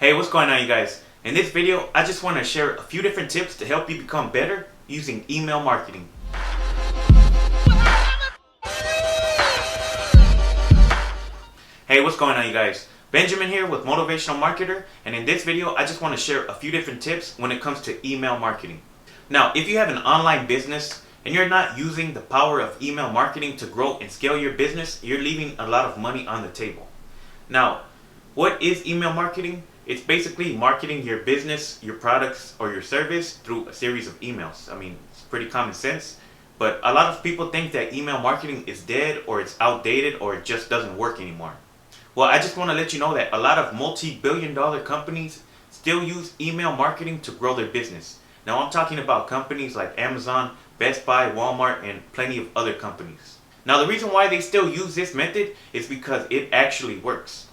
Hey, what's going on, you guys? In this video, I just want to share a few different tips to help you become better using email marketing. Hey, what's going on, you guys? Benjamin here with Motivational Marketer, and in this video, I just want to share a few different tips when it comes to email marketing. Now, if you have an online business and you're not using the power of email marketing to grow and scale your business, you're leaving a lot of money on the table. Now, what is email marketing? It's basically marketing your business, your products, or your service through a series of emails. I mean, it's pretty common sense, but a lot of people think that email marketing is dead or it's outdated or it just doesn't work anymore. Well, I just want to let you know that a lot of multi-billion-dollar companies still use email marketing to grow their business. Now, I'm talking about companies like Amazon, Best Buy, Walmart, and plenty of other companies. Now, the reason why they still use this method is because it actually works.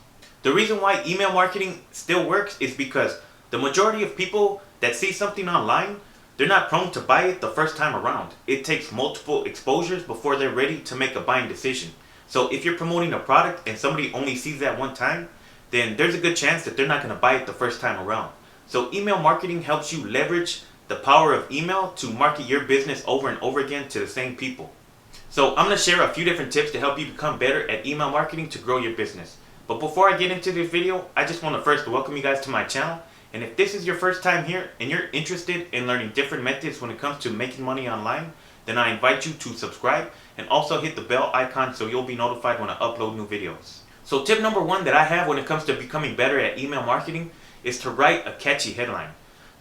The reason why email marketing still works is because the majority of people that see something online, they're not prone to buy it the first time around. It takes multiple exposures before they're ready to make a buying decision. So if you're promoting a product and somebody only sees that one time, then there's a good chance that they're not going to buy it the first time around. So email marketing helps you leverage the power of email to market your business over and over again to the same people. So I'm going to share a few different tips to help you become better at email marketing to grow your business. But before I get into this video, I just want to first welcome you guys to my channel. And if this is your first time here and you're interested in learning different methods when it comes to making money online, then I invite you to subscribe and also hit the bell icon so you'll be notified when I upload new videos. So tip number one that I have when it comes to becoming better at email marketing is to write a catchy headline.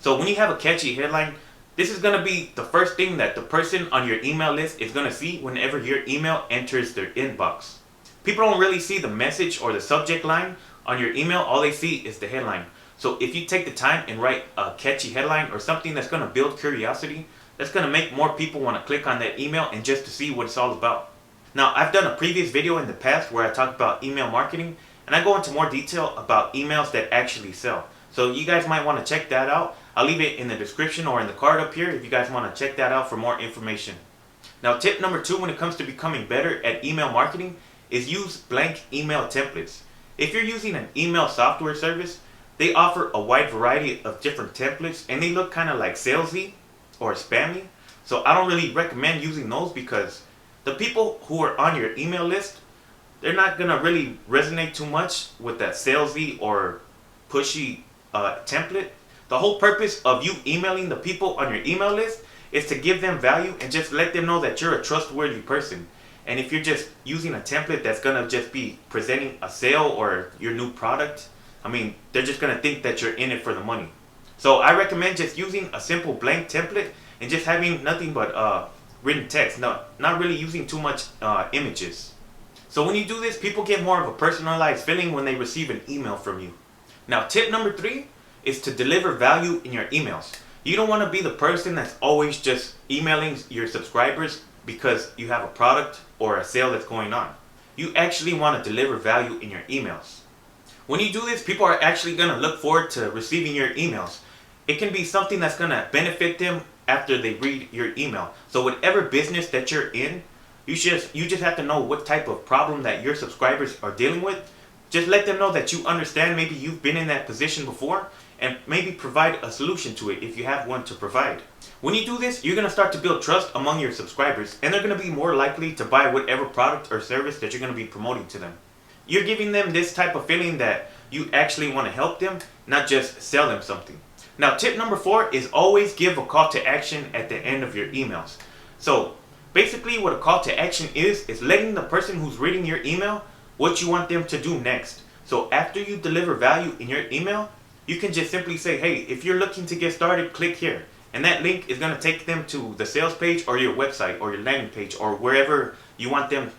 So when you have a catchy headline, this is going to be the first thing that the person on your email list is going to see whenever your email enters their inbox. People don't really see the message or the subject line on your email. All they see is the headline. So if you take the time and write a catchy headline or something that's going to build curiosity, that's going to make more people want to click on that email and just to see what it's all about. Now, I've done a previous video in the past where I talk about email marketing, and I go into more detail about emails that actually sell. So you guys might want to check that out. I'll leave it in the description or in the card up here if you guys want to check that out for more information. Now, tip number two when it comes to becoming better at email marketing is use blank email templates. If you're using an email software service, they offer a wide variety of different templates and they look kind of like salesy or spammy. So I don't really recommend using those because the people who are on your email list, they're not going to really resonate too much with that salesy or pushy template. The whole purpose of you emailing the people on your email list is to give them value and just let them know that you're a trustworthy person. And if you're just using a template that's going to just be presenting a sale or your new product, I mean, they're just going to think that you're in it for the money. So I recommend just using a simple blank template and just having nothing but written text. Not really using too much images. So when you do this, people get more of a personalized feeling when they receive an email from you. Now, tip number three is to deliver value in your emails. You don't want to be the person that's always just emailing your subscribers because you have a product or a sale that's going on. You actually want to deliver value in your emails. When you do this, people are actually going to look forward to receiving your emails. It can be something that's going to benefit them after they read your email. So whatever business that you're in, you just have to know what type of problem that your subscribers are dealing with. Just let them know that you understand, maybe you've been in that position before, and maybe provide a solution to it if you have one to provide. When you do this, you're going to start to build trust among your subscribers, and they're going to be more likely to buy whatever product or service that you're going to be promoting to them. You're giving them this type of feeling that you actually want to help them, not just sell them something. Now, tip number four is always give a call to action at the end of your emails. So basically what a call to action is letting the person who's reading your email what you want them to do next. So after you deliver value in your email, you can just simply say, hey, if you're looking to get started, click here. And that link is going to take them to the sales page or your website or your landing page or wherever you want them,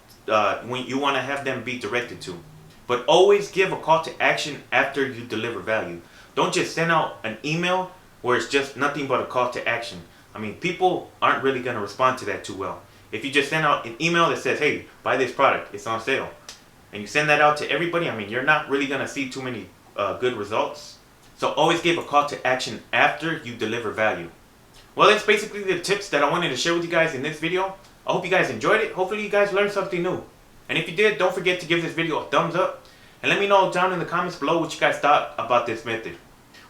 when you want to have them be directed to. But always give a call to action after you deliver value. Don't just send out an email where it's just nothing but a call to action. I mean, people aren't really going to respond to that too well. If you just send out an email that says, hey, buy this product, it's on sale, and you send that out to everybody, I mean, you're not really going to see too many good results. So always give a call to action after you deliver value. Well, that's basically the tips that I wanted to share with you guys in this video. I hope you guys enjoyed it. Hopefully you guys learned something new. And if you did, don't forget to give this video a thumbs up. and let me know down in the comments below what you guys thought about this method.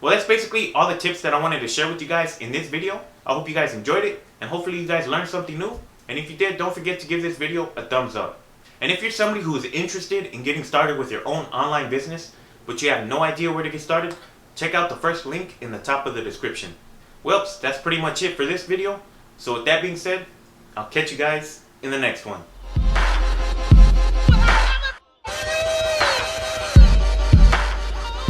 Well, that's basically all the tips that I wanted to share with you guys in this video. I hope you guys enjoyed it, and hopefully you guys learned something new. And if you did, don't forget to give this video a thumbs up. And if you're somebody who is interested in getting started with your own online business, but you have no idea where to get started, check out the first link in the top of the description. Well, that's pretty much it for this video. So with that being said, I'll catch you guys in the next one.